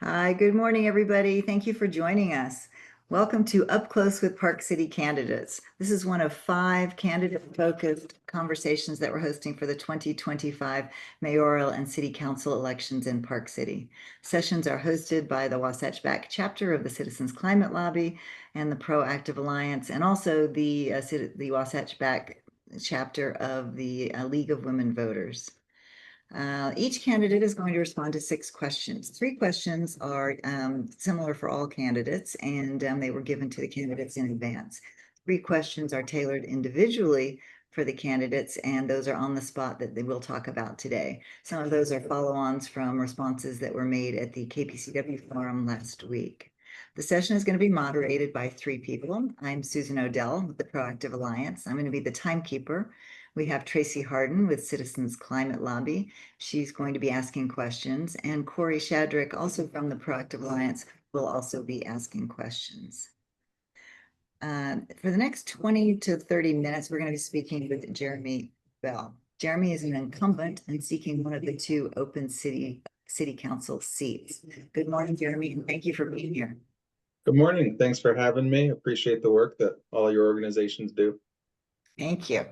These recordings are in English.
Hi, good morning, everybody. Thank you for joining us. Welcome to Up Close with Park City Candidates. This is one of 5 candidate-focused conversations that we're hosting for the 2025 mayoral and city council elections in Park City. Sessions are hosted by the Wasatch Back chapter of the Citizens Climate Lobby and the Proactive Alliance, and also the Wasatch Back chapter of the League of Women Voters. Each candidate is going to respond to 6 questions. 3 questions are similar for all candidates, and they were given to the candidates in advance. 3 questions are tailored individually for the candidates, and those are on the spot that they will talk about today. Some of those are follow-ons from responses that were made at the KPCW forum last week. The session is going to be moderated by 3 people. I'm Susan Odell with the Proactive Alliance. I'm going to be the timekeeper. We have Tracy Harden with Citizens Climate Lobby. She's going to be asking questions, and Corey Shadrick, also from the Proactive Alliance, will also be asking questions. For the next 20 to 30 minutes, we're going to be speaking with Jeremy Bell. Jeremy is an incumbent and seeking one of the 2 open city council seats. Good morning, Jeremy, and thank you for being here. Good morning. Thanks for having me. Appreciate the work that all your organizations do. Thank you.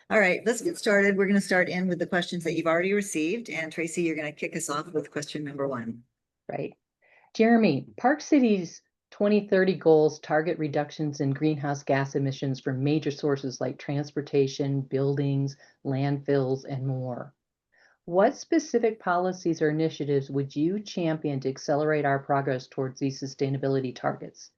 All right, let's get started. We're going to start in with the questions that you've already received. And Tracy, you're going to kick us off with question number 1. Right. Jeremy, Park City's 2030 goals target reductions in greenhouse gas emissions from major sources like transportation, buildings, landfills, and more. What specific policies or initiatives would you champion to accelerate our progress towards these sustainability targets?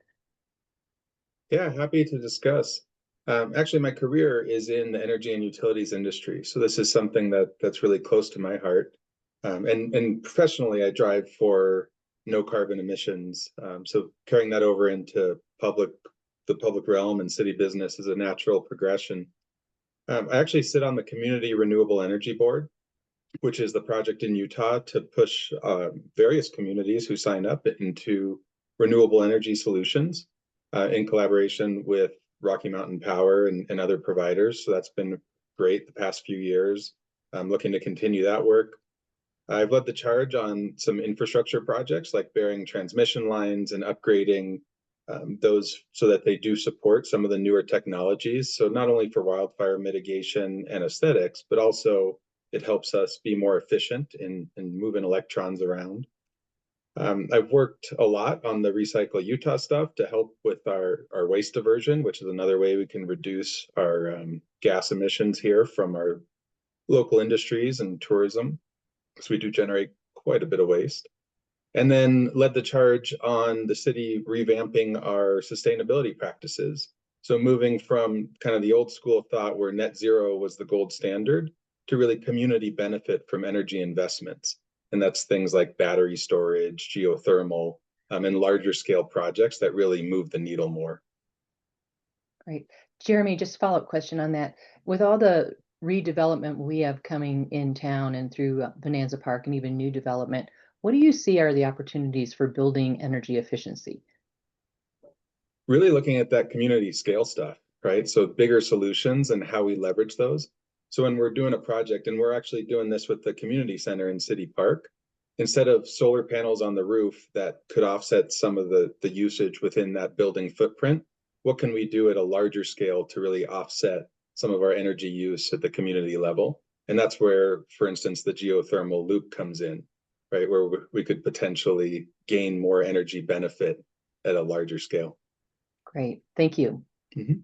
Yeah, happy to discuss. Actually, my career is in the energy and utilities industry, so this is something that's really close to my heart. And professionally, I drive for no carbon emissions. So carrying that over into the public realm and city business is a natural progression. I actually sit on the Community Renewable Energy Board, which is the project in Utah to push various communities who sign up into renewable energy solutions in collaboration with Rocky Mountain Power and other providers. So that's been great the past few years. I'm looking to continue that work. I've led the charge on some infrastructure projects like burying transmission lines and upgrading those so that they do support some of the newer technologies. So not only for wildfire mitigation and aesthetics, but also it helps us be more efficient in moving electrons around. I've worked a lot on the Recycle Utah stuff to help with our waste diversion, which is another way we can reduce our gas emissions here from our local industries and tourism, because we do generate quite a bit of waste. And then led the charge on the city revamping our sustainability practices. So moving from kind of the old school thought where net zero was the gold standard to really community benefit from energy investments. And that's things like battery storage, geothermal, and larger scale projects that really move the needle more. Great. Jeremy, just a follow-up question on that. With all the redevelopment we have coming in town and through Bonanza Park and even new development, what do you see are the opportunities for building energy efficiency? Really looking at that community scale stuff, right? So bigger solutions and how we leverage those. So when we're doing a project, and we're actually doing this with the community center in City Park, instead of solar panels on the roof that could offset some of the usage within that building footprint, what can we do at a larger scale to really offset some of our energy use at the community level? And that's where, for instance, the geothermal loop comes in, right? Where we could potentially gain more energy benefit at a larger scale. Great, thank you. Mm-hmm.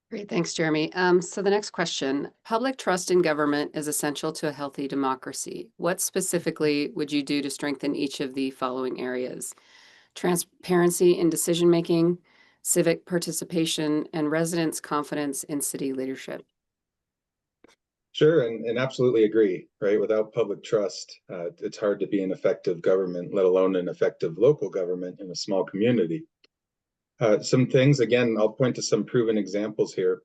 Great, thanks, Jeremy. So the next question, public trust in government is essential to a healthy democracy. What specifically would you do to strengthen each of the following areas? Transparency in decision-making, civic participation, and residents' confidence in city leadership. Sure, and absolutely agree, right? Without public trust, it's hard to be an effective government, let alone an effective local government in a small community. Some things, again, I'll point to some proven examples here.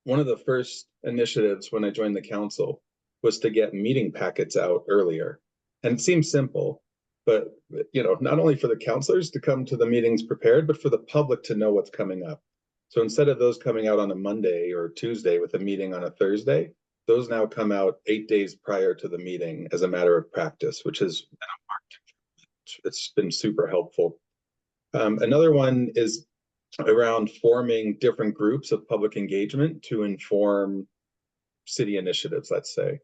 One of the first initiatives when I joined the council was to get meeting packets out earlier. And it seems simple, but not only for the councilors to come to the meetings prepared, but for the public to know what's coming up. So instead of those coming out on a Monday or Tuesday with a meeting on a Thursday, those now come out 8 days prior to the meeting as a matter of practice, which has been a marked improvement it's been super helpful. Another one is around forming different groups of public engagement to inform city initiatives, let's say.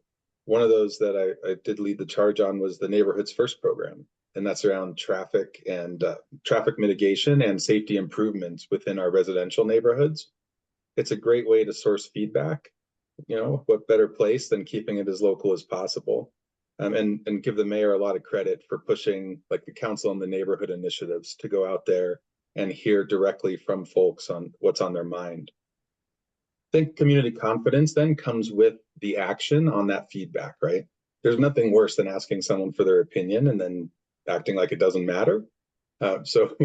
One of those that I did lead the charge on was the Neighborhoods First program, and that's around traffic and traffic mitigation and safety improvements within our residential neighborhoods. It's a great way to source feedback. You know, what better place than keeping it as local as possible, and give the mayor a lot of credit for pushing like the council and the neighborhood initiatives to go out there and hear directly from folks on what's on their mind. I think community confidence then comes with the action on that feedback, right? There's nothing worse than asking someone for their opinion and then acting like it doesn't matter. So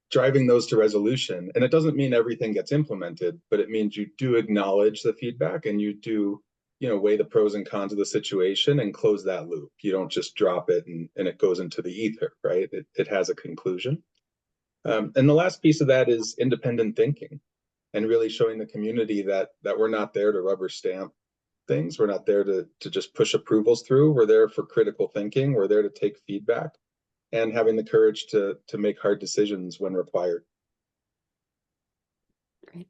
driving those to resolution, and it doesn't mean everything gets implemented, but it means you do acknowledge the feedback and you do, you know, weigh the pros and cons of the situation and close that loop. You don't just drop it and it goes into the ether, right? It has a conclusion. And the last piece of that is independent thinking, and really showing the community that we're not there to rubber stamp things. We're not there to just push approvals through. We're there for critical thinking. We're there to take feedback and having the courage to make hard decisions when required. Great.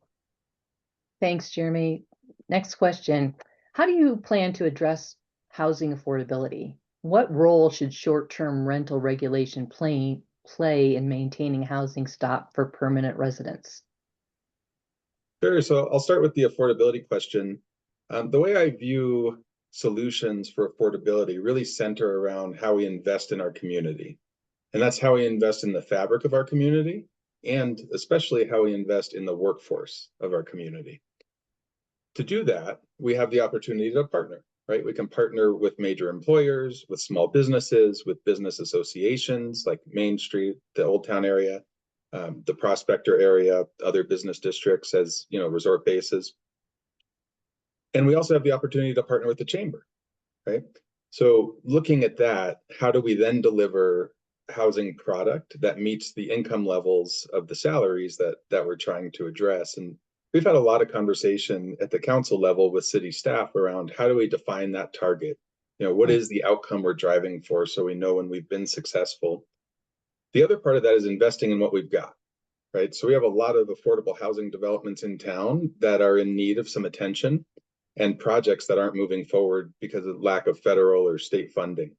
Thanks, Jeremy. Next question. How do you plan to address housing affordability? What role should short-term rental regulation play in maintaining housing stock for permanent residents? Sure. So I'll start with the affordability question. The way I view solutions for affordability really center around how we invest in our community. And that's how we invest in the fabric of our community, and especially how we invest in the workforce of our community. To do that, we have the opportunity to partner, right? We can partner with major employers, with small businesses, with business associations like Main Street, the Old Town area, the Prospector area, other business districts as, you know, resort bases. And we also have the opportunity to partner with the chamber, right? So looking at that, how do we then deliver housing product that meets the income levels of the salaries that we're trying to address? And we've had a lot of conversation at the council level with city staff around how do we define that target? You know, what is the outcome we're driving for, so we know when we've been successful? The other part of that is investing in what we've got, right? So we have a lot of affordable housing developments in town that are in need of some attention, and projects that aren't moving forward because of lack of federal or state funding.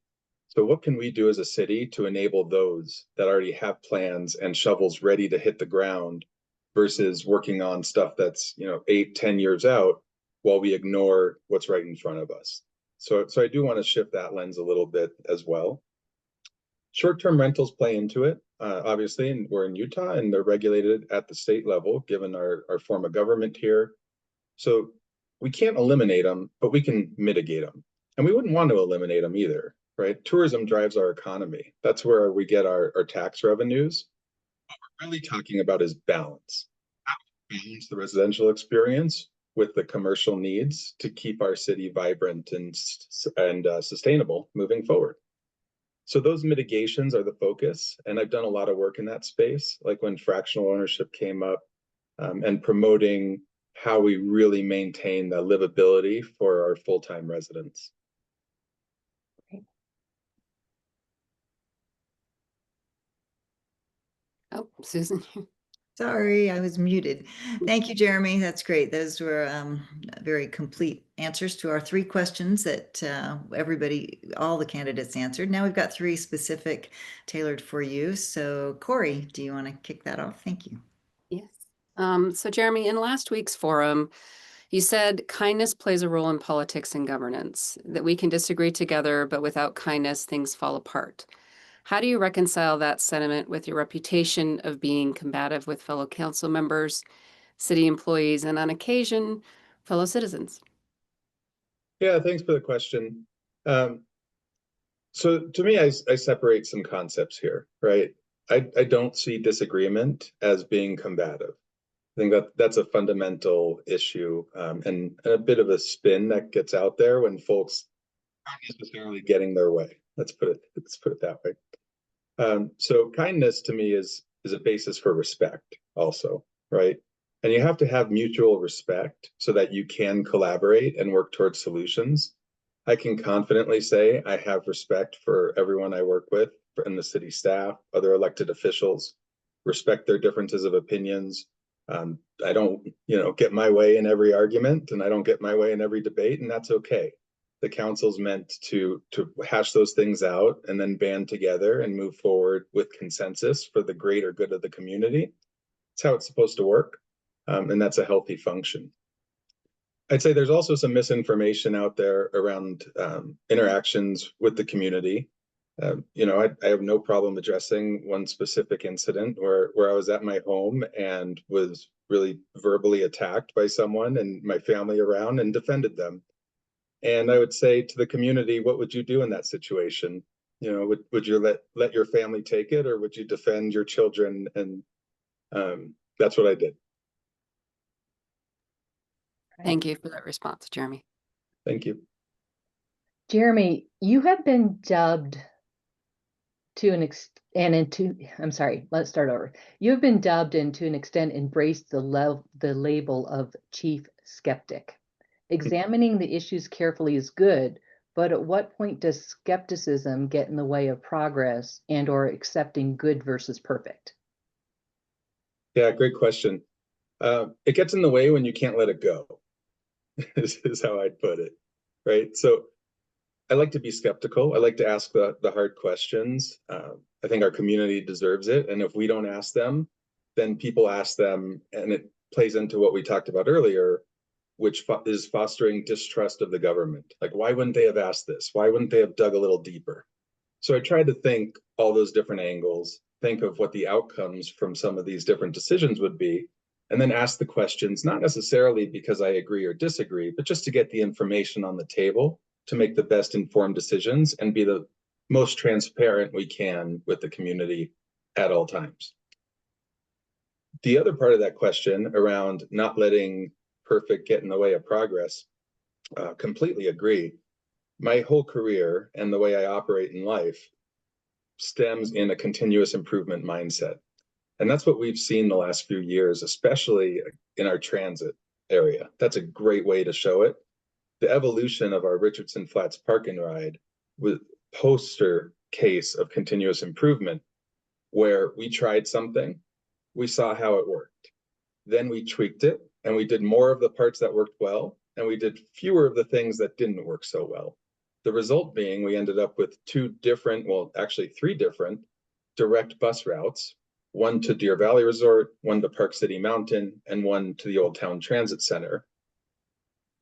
So what can we do as a city to enable those that already have plans and shovels ready to hit the ground versus working on stuff that's, you know, 8-10 years out while we ignore what's right in front of us? So I do want to shift that lens a little bit as well. Short-term rentals play into it, obviously, and we're in Utah and they're regulated at the state level, given our form of government here. So we can't eliminate them, but we can mitigate them. And we wouldn't want to eliminate them either, right? Tourism drives our economy. That's where we get our tax revenues. What we're really talking about is balance. How do we balance the residential experience with the commercial needs to keep our city vibrant and sustainable moving forward? So those mitigations are the focus. And I've done a lot of work in that space, like when fractional ownership came up, and promoting how we really maintain the livability for our full-time residents. Oh, Susan. Sorry, I was muted. Thank you, Jeremy. That's great. Those were very complete answers to our 3 questions that all the candidates answered. Now we've got 3 specific tailored for you. So Corey, do you want to kick that off? Thank you. Yes. So Jeremy, in last week's forum, you said kindness plays a role in politics and governance, that we can disagree together, but without kindness, things fall apart. How do you reconcile that sentiment with your reputation of being combative with fellow council members, city employees, and on occasion, fellow citizens? Yeah, thanks for the question. So to me, I separate some concepts here, right? I don't see disagreement as being combative. I think that's a fundamental issue, and a bit of a spin that gets out there when folks aren't necessarily getting their way. Let's put it that way. So kindness to me is a basis for respect also, right? And you have to have mutual respect so that you can collaborate and work towards solutions. I can confidently say I have respect for everyone I work with and the city staff, other elected officials, respect their differences of opinions. I don't, get my way in every argument, and I don't get my way in every debate, and that's okay. The council's meant to hash those things out and then band together and move forward with consensus for the greater good of the community. It's how it's supposed to work, and that's a healthy function. I'd say there's also some misinformation out there around interactions with the community. I have no problem addressing one specific incident where I was at my home and was really verbally attacked by someone and my family around and defended them. And I would say to the community, what would you do in that situation? Would you let your family take it, or would you defend your children? And that's what I did. Thank you for that response, Jeremy. Thank you. Jeremy, you have been dubbed I'm sorry, let's start over. You have been dubbed and to an extent embraced the label of chief skeptic. Examining the issues carefully is good, but at what point does skepticism get in the way of progress and or accepting good versus perfect? Yeah, great question. It gets in the way when you can't let it go, is how I'd put it, right? So I like to be skeptical. I like to ask the hard questions. I think our community deserves it. And if we don't ask them, then people ask them, and it plays into what we talked about earlier, which is fostering distrust of the government. Like, why wouldn't they have asked this? Why wouldn't they have dug a little deeper? So I tried to think all those different angles, think of what the outcomes from some of these different decisions would be, and then ask the questions, not necessarily because I agree or disagree, but just to get the information on the table to make the best informed decisions and be the most transparent we can with the community at all times. The other part of that question around not letting perfect get in the way of progress, completely agree. My whole career and the way I operate in life stems in a continuous improvement mindset. And that's what we've seen the last few years, especially in our transit area. That's a great way to show it. The evolution of our Richardson Flats Park and Ride was a poster case of continuous improvement, where we tried something, we saw how it worked. Then we tweaked it, and we did more of the parts that worked well, and we did fewer of the things that didn't work so well. The result being we ended up with three different direct bus routes, one to Deer Valley Resort, one to Park City Mountain, and one to the Old Town Transit Center.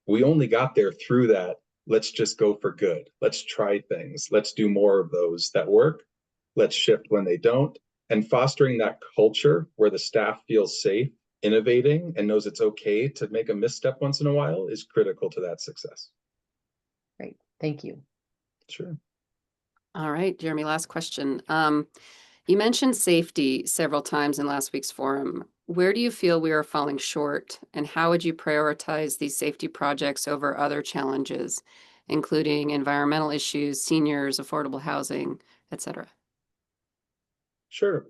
We only got there through that, let's just go for good. Let's try things. Let's do more of those that work. Let's shift when they don't. And fostering that culture where the staff feels safe innovating and knows it's okay to make a misstep once in a while is critical to that success. Great, thank you. Sure. All right, Jeremy, last question. You mentioned safety several times in last week's forum. Where do you feel we are falling short, and how would you prioritize these safety projects over other challenges, including environmental issues, seniors, affordable housing, etc.? Sure.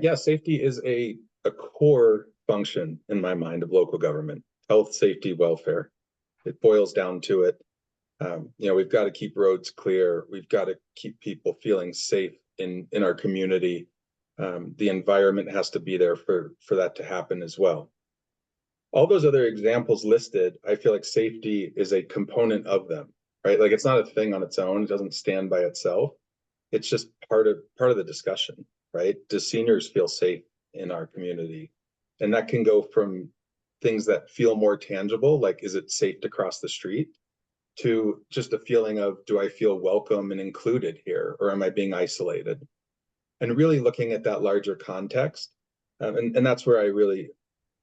Yeah, safety is a core function in my mind of local government. Health, safety, welfare. It boils down to it. We've got to keep roads clear. We've got to keep people feeling safe in our community. The environment has to be there for that to happen as well. All those other examples listed, I feel like safety is a component of them, right? Like, it's not a thing on its own. It doesn't stand by itself. It's just part of the discussion, right? Do seniors feel safe in our community? And that can go from things that feel more tangible, like, is it safe to cross the street, to just a feeling of, do I feel welcome and included here, or am I being isolated? And really looking at that larger context. And that's where I really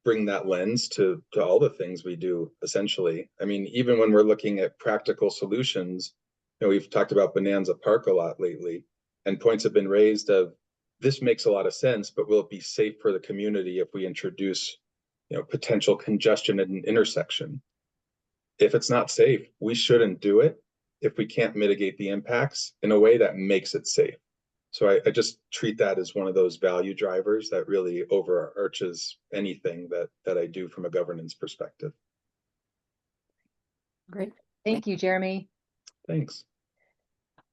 bring that lens to all the things we do, essentially. I mean, even when we're looking at practical solutions, we've talked about Bonanza Park a lot lately, and points have been raised of, this makes a lot of sense, but will it be safe for the community if we introduce, potential congestion at an intersection? If it's not safe, we shouldn't do it if we can't mitigate the impacts in a way that makes it safe. So I just treat that as one of those value drivers that really overarches anything that I do from a governance perspective. Great. Thank you, Jeremy. Thanks.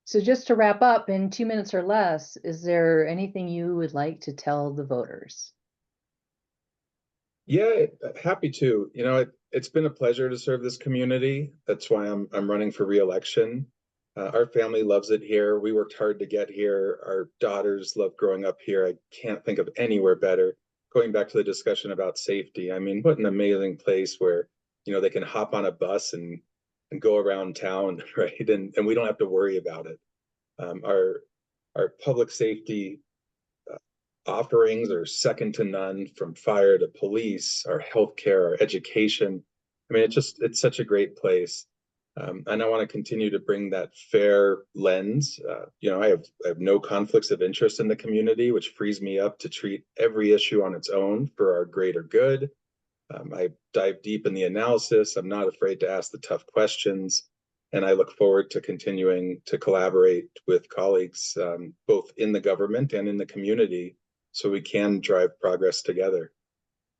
So just to wrap up in 2 minutes or less, is there anything you would like to tell the voters? Yeah, happy to. It's been a pleasure to serve this community. That's why I'm running for reelection. Our family loves it here. We worked hard to get here. Our daughters love growing up here. I can't think of anywhere better. Going back to the discussion about safety, I mean, what an amazing place where, they can hop on a bus and go around town, right? And we don't have to worry about it. Our public safety offerings are second to none, from fire to police, our healthcare, our education. I mean, it's such a great place. And I want to continue to bring that fair lens. I have no conflicts of interest in the community, which frees me up to treat every issue on its own for our greater good. I dive deep in the analysis. I'm not afraid to ask the tough questions. And I look forward to continuing to collaborate with colleagues, both in the government and in the community, so we can drive progress together.